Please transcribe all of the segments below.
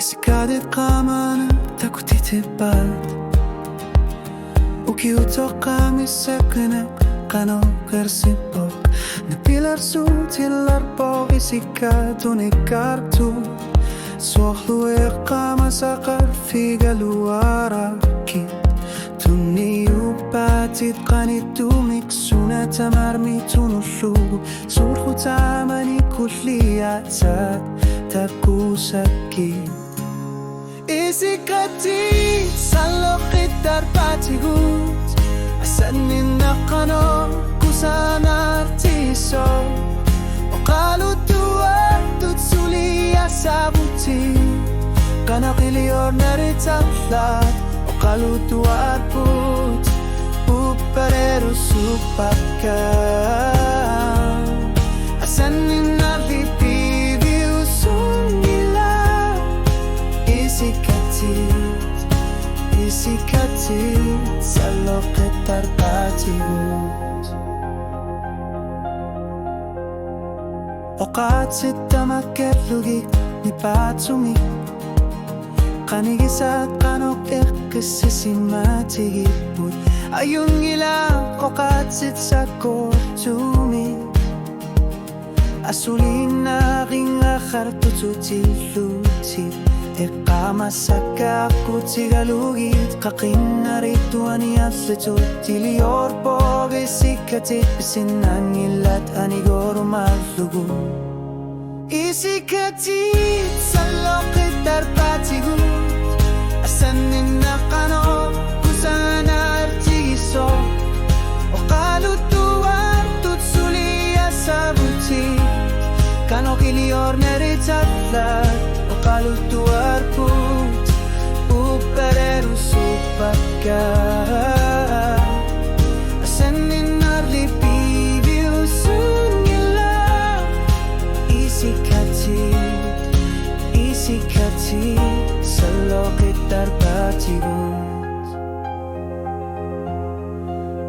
Isikadet kamana takutitipad Ukiutoka misekene kano kersipok Napilar su tilarpo isikatunekartu Sohlu kama sakar figaluaraki Tuniupatit qanitumik sunata marmitunullu Surhu tamani kulliyatat takusaki Isikati salokit darbatigut Asanin naqano kusanar tiso Waqalu tuwatut suliya sabuti Kana qiliyor naritaflat Waqalu tuwatut Upareru supaka Asanin navipi viusungila Isikatit salokit darbatigut Oqat sittamakket lugi nipatsumi Qanigisat qanok eqqissisimatigiput Ayungila oqat sitsakkortumi Asulina ginga khartututillutit Iqamasakakutigalugit qaqinarituani atlitutilior Poge sikatit bisinangilat anigorumallugum Isikatit salokit darbatigut Asanin naqano kusanar tigiso Waqalu tuwartut suliya sabuti Kano qiliyor neritatlat Waqalu tuwarput Upareru supaka Asanin narlipi viusungila Isikatit salokit darbatigut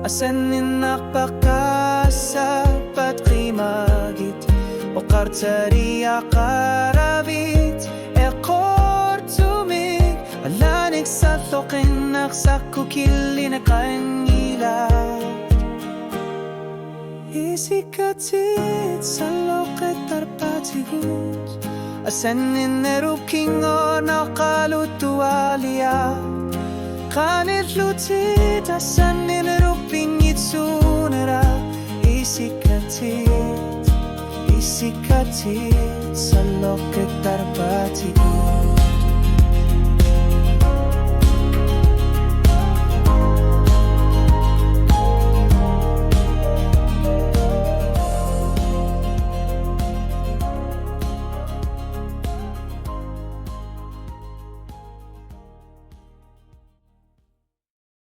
Asanin naqpaqasapat qimagit Oqartariya qarabit Eqortumik Alanik satloqin naqsakku killina qangila Isikatit salokit darbatigut Asanin nerupkingo naqalu tuwaliya Qanit lutit asanin nerupingit sunera Isikatit salokit darbatigut